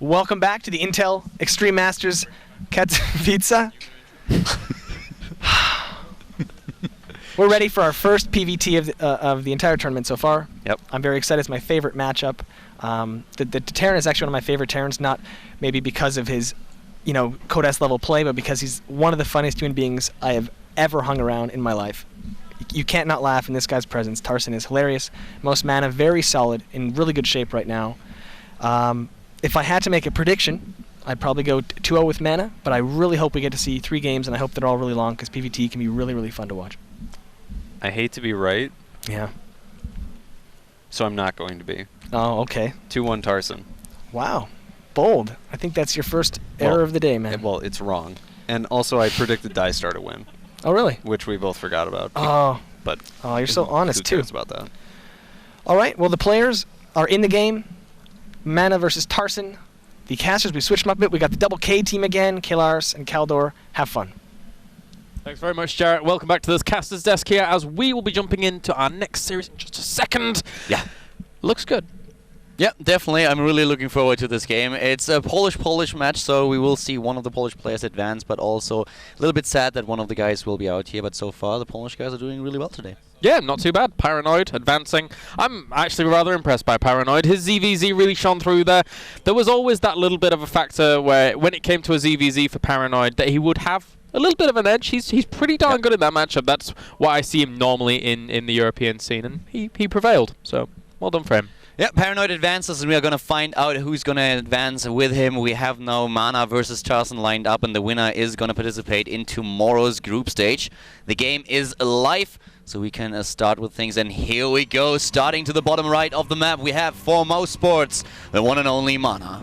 Welcome back to the Intel Extreme Masters Katowice. We're ready for our first PVT of the entire tournament so far. Yep. I'm very excited. It's my favorite matchup. The Terran is actually one of my favorite Terrans, not maybe because of his, Code S level play, but because he's one of the funniest human beings I have ever hung around in my life. You can't not laugh in this guy's presence. Tarson is hilarious. Most mana, very solid, in really good shape right now. If I had to make a prediction, I'd probably go 2-0 with mana, but I really hope we get to see 3 games, and I hope they're all really long, because PVT can be really, really fun to watch. I hate to be right. Yeah. So I'm not going to be. Oh, okay. 2-1 Tarson. Wow. Bold. I think that's your first error of the day, man. Well, it's wrong. And also I predicted Dystar to win. Oh, really? Which we both forgot about. Oh. But you're so honest, too. Who cares about that? All right. Well, the players are in the game. Mana versus Tarson. The casters, we switched them up a bit. We got the double K team again. Kilars and Kaldor. Have fun. Thanks very much, Jarrett. Welcome back to this Caster's Desk here, as we will be jumping into our next series in just a second. Yeah. Looks good. Yeah, definitely. I'm really looking forward to this game. It's a Polish match, so we will see one of the Polish players advance, but also a little bit sad that one of the guys will be out here. But so far, the Polish guys are doing really well today. Yeah, not too bad. Paranoid, advancing. I'm actually rather impressed by Paranoid. His ZVZ really shone through there. There was always that little bit of a factor where, when it came to a ZVZ for Paranoid, that he would have a little bit of an edge. He's pretty darn good in that matchup. That's why I see him normally in the European scene, and he prevailed. So, well done for him. Yeah, Paranoid advances, and we are going to find out who's going to advance with him. We have now Mana versus Tarson lined up, and the winner is going to participate in tomorrow's group stage. The game is live, so we can start with things, and here we go. Starting to the bottom right of the map, we have for Mouse Sports, the one and only Mana.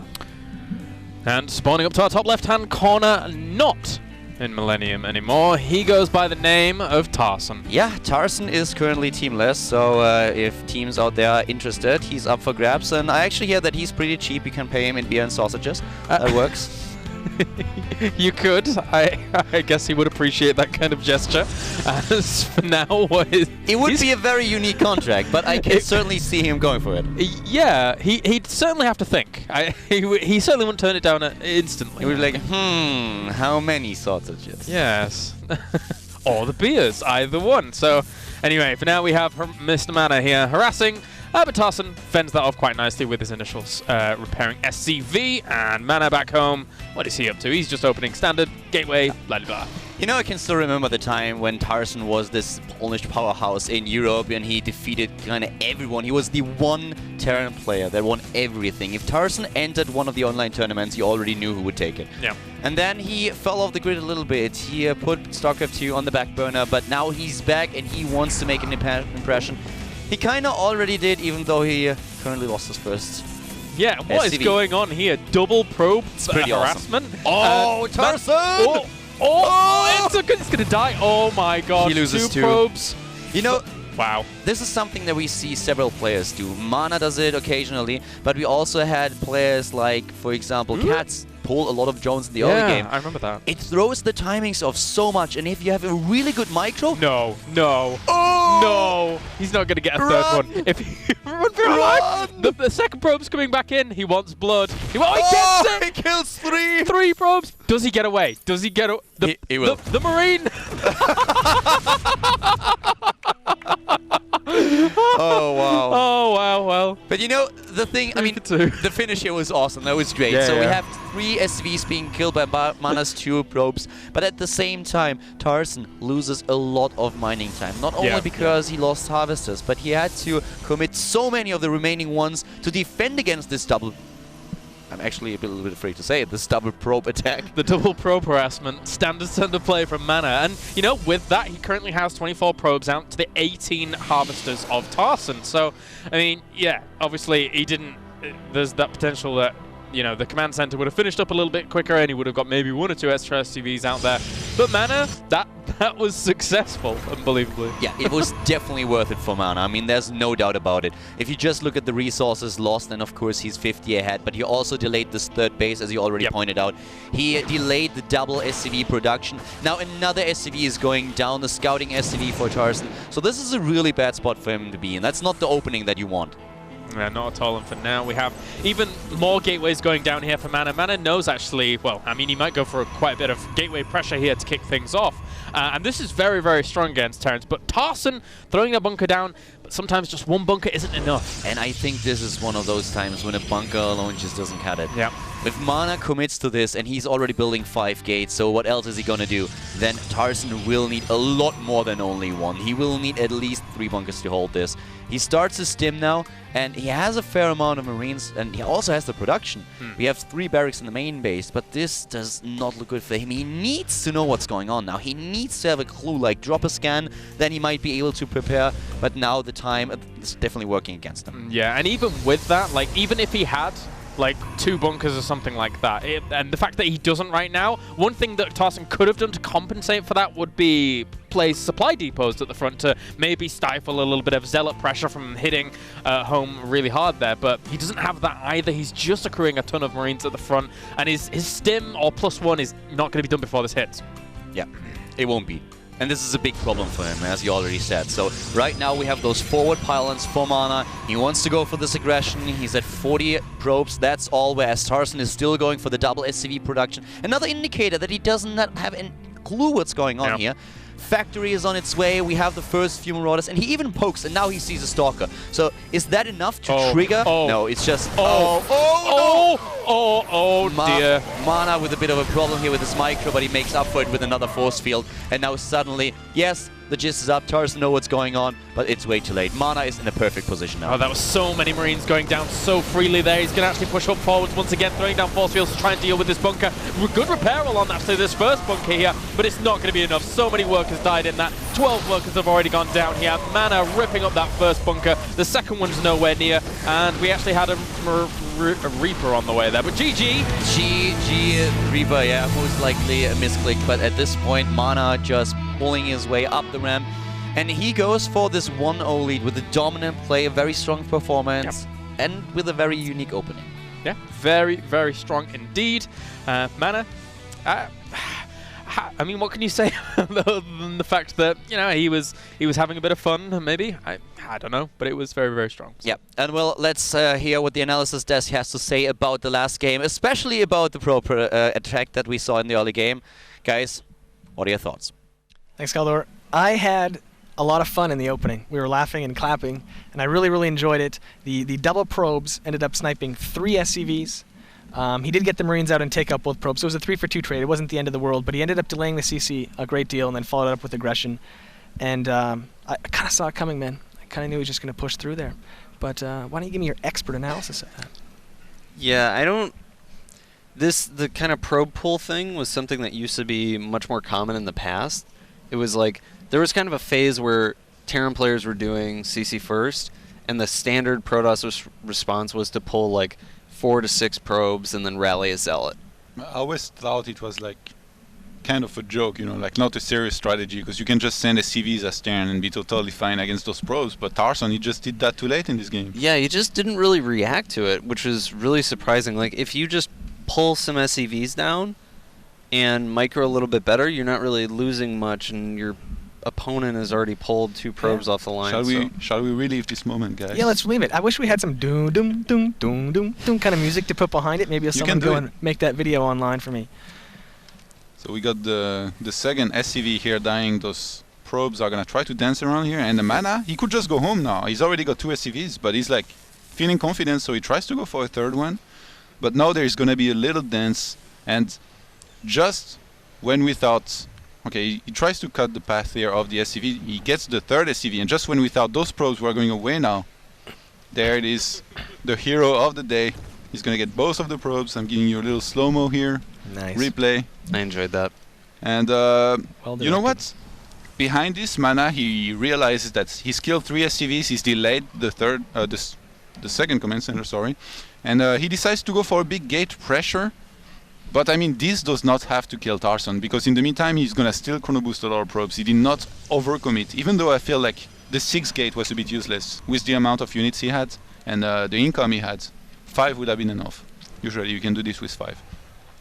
And spawning up to our top left-hand corner, not in Millennium anymore. He goes by the name of Tarson. Yeah, Tarson is currently teamless, so if teams out there are interested, he's up for grabs. And I actually hear that he's pretty cheap. You can pay him in beer and sausages. That works. You could. I guess he would appreciate that kind of gesture. As for now, it would be a very unique contract, but I can certainly see him going for it. Yeah, he'd certainly have to think. He certainly wouldn't turn it down instantly. He would be like, how many sausages? Yes. Or the beers, either one. So, anyway, for now we have Mr. Mana here harassing. But Tarson fends that off quite nicely with his initials, repairing SCV, and Mana back home. What is he up to? He's just opening standard, gateway, blah, blah, blah. You know, I can still remember the time when Tarson was this Polish powerhouse in Europe, and he defeated kind of everyone. He was the one Terran player that won everything. If Tarson entered one of the online tournaments, you already knew who would take it. Yeah. And then he fell off the grid a little bit. He put StarCraft 2 on the back burner, but now he's back, and he wants to make an impression. He kind of already did, even though he currently lost his first. Yeah, what is going on here? Double probe harassment? Awesome. Oh, Tarson! It's going to die. Oh my god. He loses 2 probes. You know, wow. This is something that we see several players do. Mana does it occasionally, but we also had players like, for example, Cats pull a lot of drones in the early game. I remember that. It throws the timings off so much, and if you have a really good micro... No. Oh! No! He's not going to get a third one. If he run for life, the second probe's coming back in. He wants blood. He gets it! He kills 3! 3 probes! Does he get away? Does he get away? He will. The Marine! Oh, wow. Oh, wow, well. But you know, the thing, I mean, the finish here was awesome. That was great. Yeah, so we have 3 SCVs being killed by Mana's 2 probes. But at the same time, Tarson loses a lot of mining time. Not only because he lost harvesters, but he had to commit so many of the remaining ones to defend against this double... I'm actually a little bit afraid to say it, this double probe attack. The double probe harassment, standard play from Mana. And, you know, with that, he currently has 24 probes out to the 18 harvesters of Tarson. So, I mean, yeah, obviously he didn't... There's that potential that, you know, the command center would have finished up a little bit quicker and he would have got maybe 1 or 2 extra SCVs out there. But Mana, that was successful, unbelievably. Yeah, it was definitely worth it for Mana. I mean, there's no doubt about it. If you just look at the resources lost, then of course he's 50 ahead, but he also delayed this 3rd base, as you already pointed out. He delayed the double SCV production. Now another SCV is going down, the scouting SCV for Tarson. So this is a really bad spot for him to be in. That's not the opening that you want. Yeah, not at all. And for now, we have even more gateways going down here for Mana. Mana knows actually, well, I mean, he might go for quite a bit of gateway pressure here to kick things off. And this is very, very strong against Terrence. But Tarson throwing a bunker down, but sometimes just one bunker isn't enough. And I think this is one of those times when a bunker alone just doesn't cut it. Yeah. If Mana commits to this, and he's already building 5 gates, so what else is he gonna do? Then Tarson will need a lot more than only one. He will need at least 3 bunkers to hold this. He starts his stim now, and he has a fair amount of Marines, and he also has the production. We have 3 barracks in the main base, but this does not look good for him. He needs to know what's going on now. He needs to have a clue, like drop a scan, then he might be able to prepare, but now the time is definitely working against him. Yeah, and even with that, like, even if he had like 2 bunkers or something like that, and the fact that he doesn't right now, one thing that Tarson could have done to compensate for that would be place supply depots at the front to maybe stifle a little bit of zealot pressure from hitting home really hard there, but he doesn't have that either. He's just accruing a ton of Marines at the front, and his stim or +1 is not going to be done before this hits. Yeah, it won't be. And this is a big problem for him, as you already said. So right now we have those forward pylons for Mana. He wants to go for this aggression. He's at 40 probes, that's all, whereas Tarson is still going for the double SCV production. Another indicator that he doesn't have a clue what's going on here. Factory is on its way, we have the first few Marauders, and he even pokes, and now he sees a Stalker. So is that enough to trigger? No, it's just... Dear. Mana with a bit of a problem here with his micro, but he makes up for it with another force field. And now suddenly, yes, the gist is up. Tarson knows what's going on, but it's way too late. Mana is in a perfect position now. Oh, that was so many Marines going down so freely there. He's going to actually push up forwards once again, throwing down force fields to try and deal with this bunker. Good repair on actually this first bunker here, but it's not going to be enough. So many workers died in that. 12 workers have already gone down here. Mana ripping up that first bunker. The second one's nowhere near, and we actually had a Reaper on the way there, but GG. GG Reaper, yeah, most likely a misclick, but at this point, Mana just pulling his way up the ramp, and he goes for this 1-0 lead with a dominant play, a very strong performance, and with a very unique opening. Yeah, very, very strong indeed. Mana, I mean, what can you say other than the fact that, you know, he was having a bit of fun, maybe? I don't know, but it was very, very strong. So. Yeah, and well, let's hear what the analysis desk has to say about the last game, especially about the proper attack that we saw in the early game. Guys, what are your thoughts? Thanks, Kaldor. I had a lot of fun in the opening. We were laughing and clapping, and I really, really enjoyed it. The double probes ended up sniping 3 SCVs. He did get the Marines out and take out both probes. So it was a 3-for-2 trade. It wasn't the end of the world, but he ended up delaying the CC a great deal and then followed it up with aggression. And I kind of saw it coming, man. I kind of knew he was just going to push through there. But why don't you give me your expert analysis of that? Yeah, I don't... The kind of probe pull thing was something that used to be much more common in the past. It was like, there was kind of a phase where Terran players were doing CC first, and the standard Protoss response was to pull like 4 to 6 probes and then rally a zealot. I always thought it was like kind of a joke, you know, like not a serious strategy, because you can just send SCVs as Terran and be totally fine against those probes, but Tarson, he just did that too late in this game. Yeah, he just didn't really react to it, which was really surprising. Like, if you just pull some SCVs down and micro a little bit better, you're not really losing much, and your opponent has already pulled 2 probes off the line. Shall we relive this moment, guys? Yeah, let's leave it. I wish we had some doom doom doom doom doom doom kind of music to put behind it. Maybe someone go and make that video online for me. So we got the second SCV here dying. Those probes are gonna try to dance around here, and the Mana, he could just go home now. He's already got 2 SCVs, but he's like feeling confident, so he tries to go for a third one. But now there's gonna be a little dance, and just when we thought, okay, he tries to cut the path here of the SCV, he gets the third SCV, and just when we thought those probes were going away now, there it is, the hero of the day. He's gonna get both of the probes. I'm giving you a little slow-mo here. Nice. Replay. I enjoyed that. And you know what? Behind this Mana, he realizes that he's killed 3 SCVs. He's delayed the third, the second command center, sorry, and he decides to go for a big gate pressure. But I mean, this does not have to kill Tarson, because in the meantime he's gonna still chrono boost a lot of probes. He did not overcommit, even though I feel like the 6th gate was a bit useless with the amount of units he had and the income he had. 5 would have been enough. Usually you can do this with 5.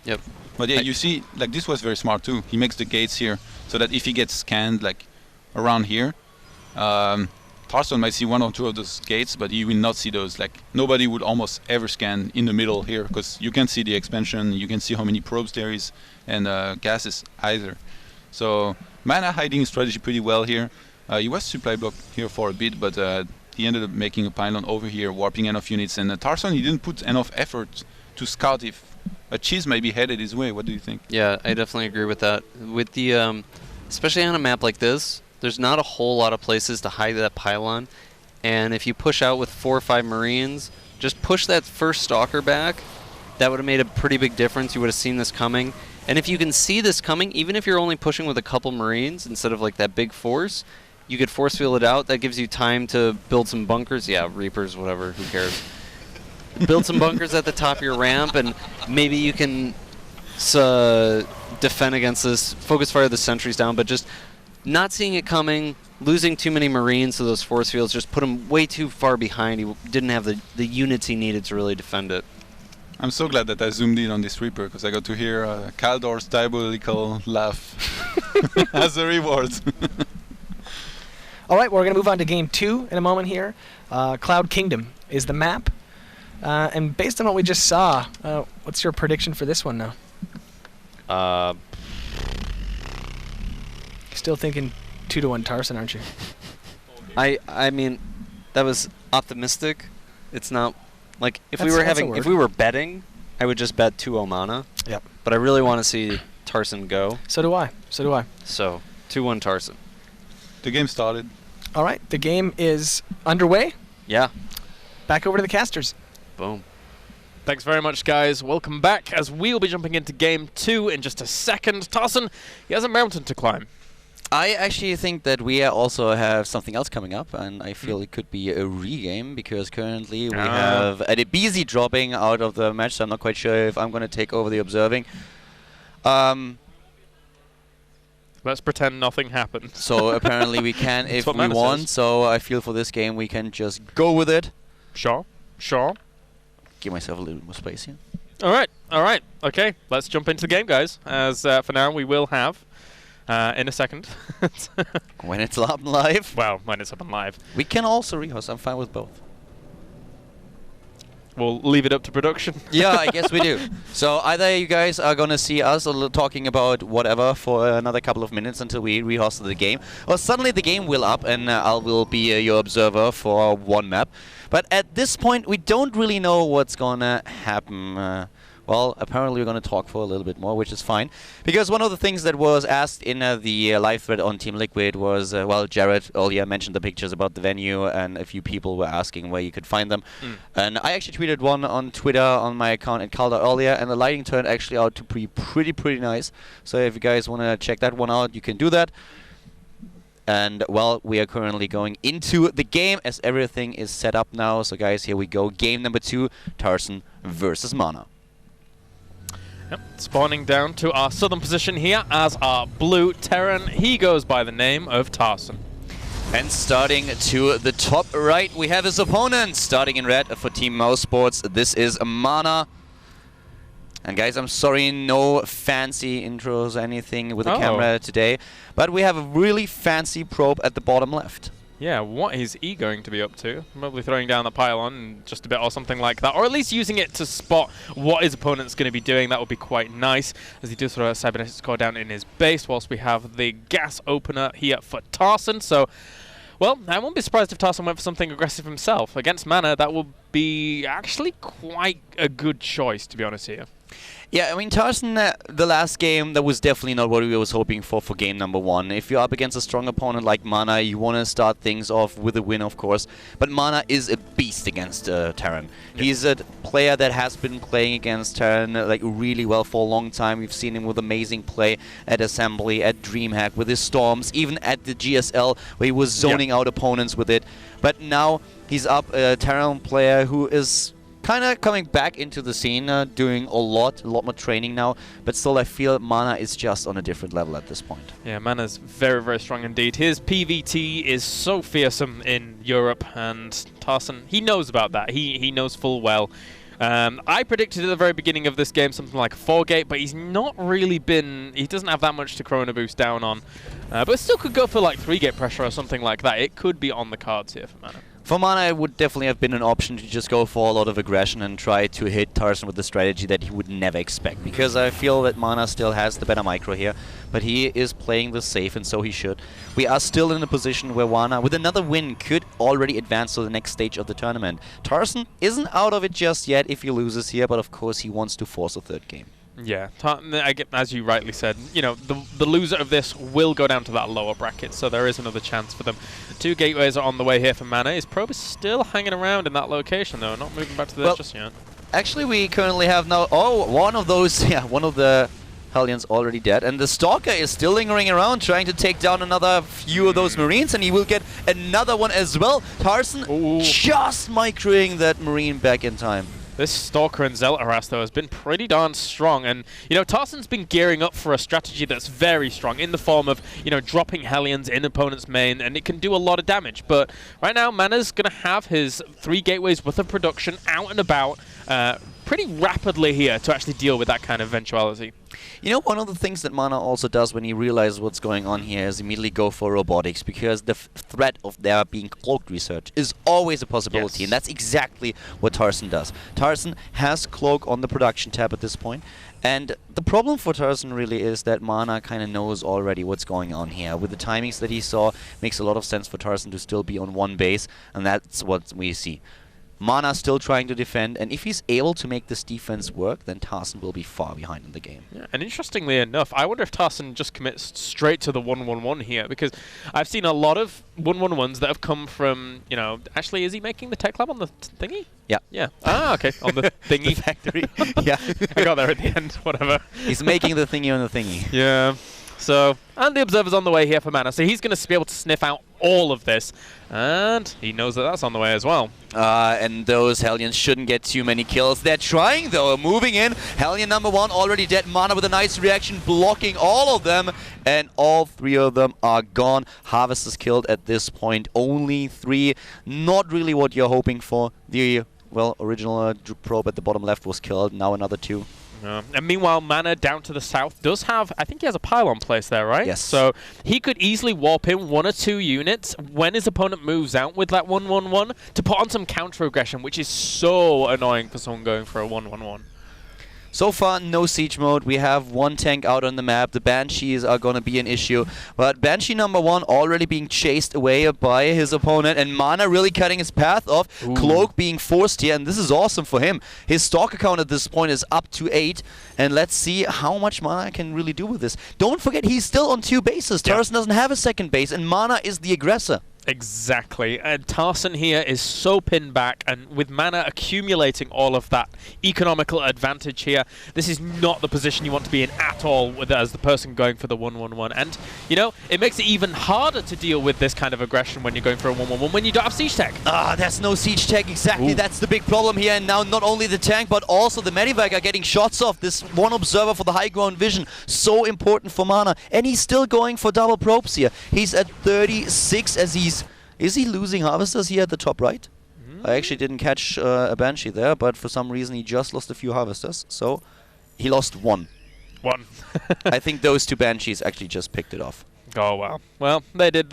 Yep. But yeah, you see, like, this was very smart too. He makes the gates here so that if he gets scanned like around here, Tarson might see one or two of those gates, but he will not see those. Like, nobody would almost ever scan in the middle here, because you can see the expansion, you can see how many probes there is, and gases either. So Mana hiding his strategy pretty well here. He was supply blocked here for a bit, but he ended up making a pylon over here, warping enough units. And Tarson, he didn't put enough effort to scout if a cheese might be headed his way. What do you think? Yeah, I definitely agree with that. With the, especially on a map like this, there's not a whole lot of places to hide that pylon. And if you push out with 4 or 5 Marines, just push that first Stalker back. That would have made a pretty big difference. You would have seen this coming. And if you can see this coming, even if you're only pushing with a couple Marines instead of like that big force, you could force field it out. That gives you time to build some bunkers. Yeah, Reapers, whatever, who cares? Build some bunkers at the top of your ramp, and maybe you can defend against this, focus fire the sentries down, but just not seeing it coming, losing too many Marines to those force fields, just put him way too far behind. He didn't have the units he needed to really defend it. I'm so glad that I zoomed in on this Reaper, because I got to hear Kaldor's diabolical laugh as a reward. All right, we're going to move on to game 2 in a moment here. Cloud Kingdom is the map. And based on what we just saw, what's your prediction for this one now? Still thinking 2-1 Tarson, aren't you? I mean, that was optimistic. It's not like if we were betting, I would just bet 2-0 Mana. Yep. But I really want to see Tarson go. So do I. So 2-1 Tarson. The game started. All right, the game is underway. Yeah. Back over to the casters. Boom. Thanks very much, guys. Welcome back, as we'll be jumping into game 2 in just a second. Tarson, he has a mountain to climb. I actually think that we also have something else coming up, and I feel it could be a regame, because currently we have Adebisi dropping out of the match, so I'm not quite sure if I'm going to take over the observing. Let's pretend nothing happened. So apparently we can if we Mana want, says. so I feel for this game we can just go with it. Sure. Give myself a little more space here. All right. Okay, let's jump into the game, guys. As for now, we will have, in a second. When it's up live. Well, when it's up and live. We can also rehost, I'm fine with both. We'll leave it up to production. Yeah, I guess we do. So either you guys are going to see us talking about whatever for another couple of minutes until we rehost the game, or suddenly the game will up and I will be your observer for one map. But at this point, we don't really know what's going to happen. Well, apparently we're going to talk for a little bit more, which is fine. Because one of the things that was asked in the live thread on Team Liquid was, well, Jared earlier mentioned the pictures about the venue, and a few people were asking where you could find them. And I actually tweeted one on Twitter on my account at Calder earlier, and the lighting turned actually out to be pretty nice. So if you guys want to check that one out, you can do that. And, well, we are currently going into the game as everything is set up now. So, guys, here we go. Game number 2, Tarson versus Mana. Yep. Spawning down to our southern position here as our blue Terran. He goes by the name of Tarson. And starting to the top right, we have his opponent. Starting in red for Team Mouse Sports, this is Mana. And guys, I'm sorry, no fancy intros or anything with the camera today. But we have a really fancy probe at the bottom left. Yeah, what is he going to be up to? Probably throwing down the pylon and just a bit or something like that. Or at least using it to spot what his opponent's going to be doing. That would be quite nice, as he does throw a cybernetics core down in his base, whilst we have the gas opener here for Tarson. So, well, I won't be surprised if Tarson went for something aggressive himself. Against Mana, that will be actually quite a good choice, to be honest here. Yeah, I mean, Tarson, the last game, that was definitely not what we was hoping for game number 1. If you're up against a strong opponent like Mana, you want to start things off with a win, of course. But Mana is a beast against Terran. Yep. He's a player that has been playing against Terran like really well for a long time. We've seen him with amazing play at Assembly, at DreamHack, with his Storms, even at the GSL, where he was zoning out opponents with it. But now he's up a Terran player who is kind of coming back into the scene, doing a lot more training now, but still I feel Mana is just on a different level at this point. Yeah, Mana's very strong indeed. His PVT is so fearsome in Europe, and Tarson, he knows about that. He knows full well. I predicted at the very beginning of this game something like a 4-gate, but he's not really been... He doesn't have that much to Chrono Boost down on. But still could go for like 3-gate pressure or something like that. It could be on the cards here for Mana. For Mana, it would definitely have been an option to just go for a lot of aggression and try to hit Tarson with a strategy that he would never expect. Because I feel that Mana still has the better micro here, but he is playing this safe, and so he should. We are still in a position where Mana, with another win, could already advance to the next stage of the tournament. Tarson isn't out of it just yet if he loses here, but of course he wants to force a third game. Yeah, as you rightly said, you know, the loser of this will go down to that lower bracket, so there is another chance for them. 2 gateways are on the way here for Mana. His probe is still hanging around in that location, though, not moving back to this just yet. Actually, we currently have now... Oh, one of those... Yeah, one of the Hellions already dead. And the Stalker is still lingering around, trying to take down another few of those Marines, and he will get another one as well. Tarson just microing that Marine back in time. This Stalker and Zealot harass, though, has been pretty darn strong. And, you know, Tarson's been gearing up for a strategy that's very strong in the form of, you know, dropping Hellions in opponent's main, and it can do a lot of damage. But right now, Mana's going to have his 3 gateways worth of production out and about pretty rapidly here to actually deal with that kind of eventuality. You know, one of the things that Mana also does when he realizes what's going on here is immediately go for robotics, because the threat of there being cloaked research is always a possibility, and that's exactly what Tarson does. Tarson has cloak on the production tab at this point, and the problem for Tarson really is that Mana kind of knows already what's going on here. With the timings that he saw, makes a lot of sense for Tarson to still be on one base, and that's what we see. Mana still trying to defend, and if he's able to make this defense work, then Tarson will be far behind in the game. Yeah, and interestingly enough, I wonder if Tarson just commits straight to the 1-1-1 here, because I've seen a lot of 1-1-1s that have come from, you know, actually, is he making the tech lab on the thingy? Yeah. Yeah. Ah, okay, on the thingy. The factory. Yeah. I got there at the end, whatever. He's making the thingy on the thingy. Yeah. So, and the Observer's on the way here for Mana, so he's going to be able to sniff out all of this, and he knows that that's on the way as well. And those Hellions shouldn't get too many kills. They're trying, though, moving in. Hellion number 1 already dead. Mana with a nice reaction, blocking all of them, and all 3 of them are gone. Harvest is killed at this point. Only 3. Not really what you're hoping for. The, well, original probe at the bottom left was killed. Now another 2. And meanwhile, Mana down to the south does have, I think he has a pylon place there, right? Yes. So he could easily warp in 1 or 2 units when his opponent moves out with that 1-1-1 to put on some counter aggression, which is so annoying for someone going for a 1-1-1. So far, no siege mode. We have 1 tank out on the map. The Banshees are going to be an issue. But Banshee number 1 already being chased away by his opponent. And Mana really cutting his path off. Ooh. Cloak being forced here. And this is awesome for him. His Stalker count at this point is up to 8. And let's see how much Mana can really do with this. Don't forget, he's still on 2 bases. Tarson doesn't have a second base. And Mana is the aggressor. Exactly. And Tarson here is so pinned back, and with Mana accumulating all of that economical advantage here, this is not the position you want to be in at all with as the person going for the 1-1-1. And, you know, it makes it even harder to deal with this kind of aggression when you're going for a 1-1-1 when you don't have siege tech. Ah, there's no siege tech, exactly. Ooh. That's the big problem here. And now not only the tank, but also the Medivac are getting shots off. This 1 observer for the high ground vision, so important for Mana. And he's still going for double probes here. He's at 36 as he's... Is he losing harvesters here at the top right? I actually didn't catch a Banshee there, but for some reason he just lost a few harvesters. So he lost 1. I think those 2 Banshees actually just picked it off. Oh, wow. Well, they did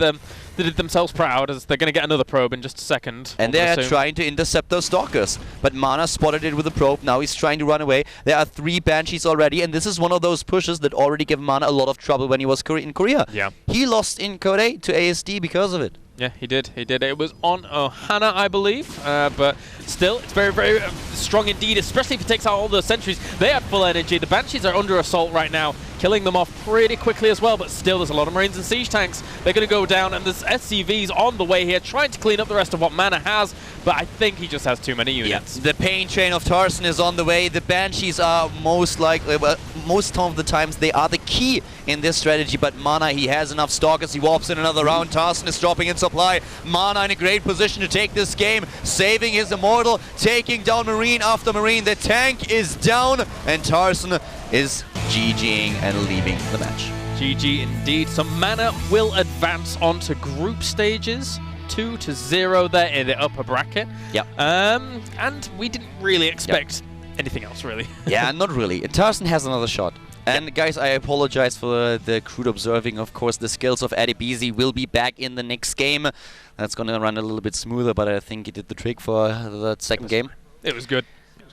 themselves proud, as they're going to get another probe in just a second. And they're trying to intercept those Stalkers. But Mana spotted it with a probe. Now he's trying to run away. There are 3 Banshees already, and this is one of those pushes that already gave Mana a lot of trouble when he was in Korea. Yeah. He lost in Korea to ASD because of it. Yeah, he did. He did. It was on Ohana, I believe. But still, it's very, very strong indeed, especially if he takes out all the sentries. They have full energy. The Banshees are under assault right now, killing them off pretty quickly as well. But still, there's a lot of Marines and siege tanks. They're going to go down, and there's SCVs on the way here, trying to clean up the rest of what Mana has. But I think he just has too many units. Yeah. The pain train of Tarson is on the way. The Banshees are most likely, well, most of the times, they are the key in this strategy. But Mana, he has enough Stalkers. He warps in another round. Tarson is dropping in supply. Mana in a great position to take this game, saving his Immortal, taking down Marine after Marine. The tank is down, and Tarson is GGing and leaving the match. GG indeed. So Mana will advance onto group stages. 2-0 there in the upper bracket. Yep. And we didn't really expect anything else, really. Yeah, not really. Tarson has another shot. And guys, I apologize for the crude observing. Of course, the skills of Adibisi will be back in the next game. That's going to run a little bit smoother, but I think he did the trick for the second game. It was good.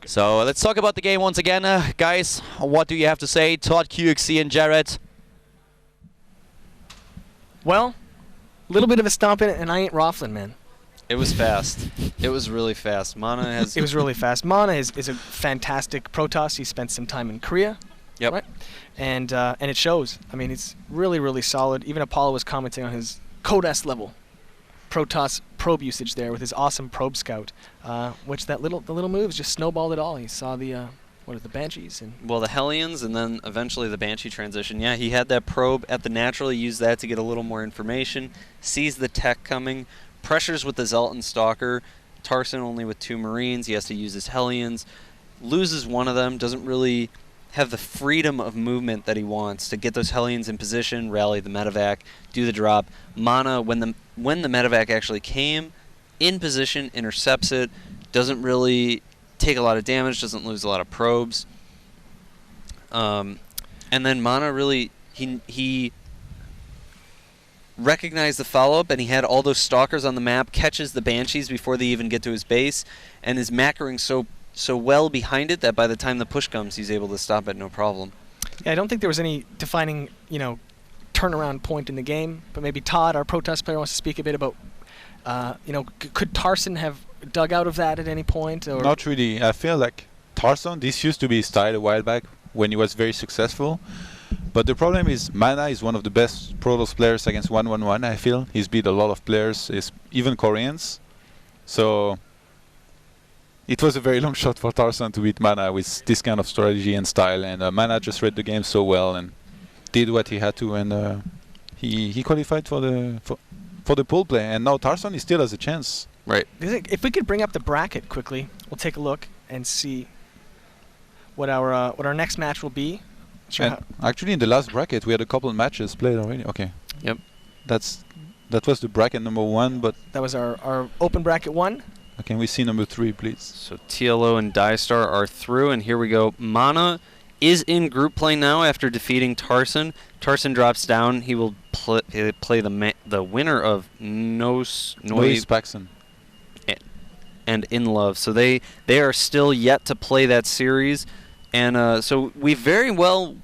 So let's talk about the game once again. Guys, what do you have to say? Todd, QXC, and Jared. Well, a little bit of a stomp in it, and I ain't Rofflin, man. It was fast. It was really fast. Mana has... It was really fast. Mana is a fantastic Protoss. He spent some time in Korea. Yep. Right? And it shows. I mean, it's really, really solid. Even Apollo was commenting on his Code-S level Protoss probe usage there with his awesome probe scout, which the little moves just snowballed it all. He saw the the Banshees and well, the Hellions and then eventually the Banshee transition. Yeah, he had that probe at the natural. He used that to get a little more information. Sees the tech coming. Pressures with the Zoltan Stalker. Tarson only with 2 Marines. He has to use his Hellions. Loses one of them. Doesn't really have the freedom of movement that he wants to get those Hellions in position, rally the medevac, do the drop. Mana, when the medevac actually came in position, intercepts it, doesn't really take a lot of damage, doesn't lose a lot of probes. And then Mana really, he recognized the follow-up, and he had all those stalkers on the map, catches the Banshees before they even get to his base, and is macroing so well behind it that by the time the push comes, he's able to stop it no problem. Yeah, I don't think there was any defining, turnaround point in the game, but maybe Todd, our Protoss player, wants to speak a bit about, could Tarson have dug out of that at any point? Or Not really. I feel like Tarson, this used to be his style a while back when he was very successful. But the problem is Mana is one of the best Protoss players against 1-1-1, I feel. He's beat a lot of players, even Koreans. So it was a very long shot for Tarson to beat Mana with this kind of strategy and style. And Mana just read the game so well and did what he had to. And he qualified for the pool play. And now Tarson still has a chance. Right. If we could bring up the bracket quickly, we'll take a look and see what our next match will be. And actually, in the last bracket, we had a couple of matches played already. Okay. Yep. That was the bracket number 1, but that was our open bracket 1. can we see number 3, please? So TLO and Dystar are through, and here we go. Mana is in group play now after defeating Tarson. Tarson drops down. He will play the winner of Noise Paxson and In Love. So they are still yet to play that series. And so we very well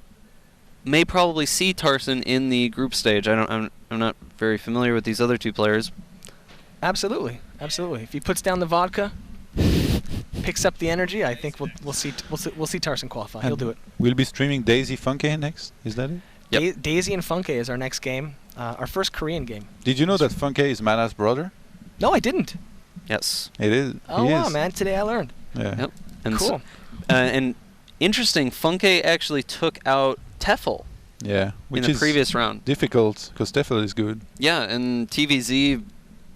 may probably see Tarson in the group stage. I'm not very familiar with these other 2 players. Absolutely. If he puts down the vodka, picks up the energy, I think we'll see Tarson qualify. He'll do it. We'll be streaming Daisy Funke next. Is that it? Yep. Daisy and Funke is our next game, our first Korean game. Did you know that Funke is Mana's brother? No, I didn't. Yes. It is. Oh wow, man! Today I learned. Yeah. Yep. And cool. So, and interesting, Funke actually took out Tefl. Yeah. In the previous round. Difficult because Tefl is good. Yeah, and TVZ,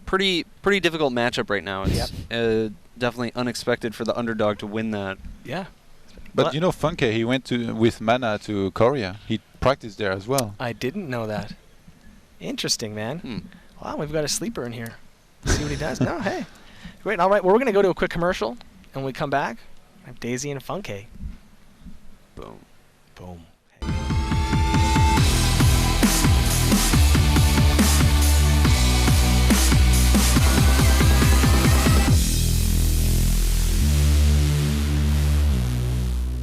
pretty difficult matchup right now. It's definitely unexpected for the underdog to win that. Yeah. But you know, Funke, he went with Mana to Korea. He practiced there as well. I didn't know that. Interesting, man. Wow, we've got a sleeper in here. See what he does. No, hey. Great. All right. Well, we're going to go to a quick commercial, and when we come back, I have Daisy and Funke. Boom. Boom.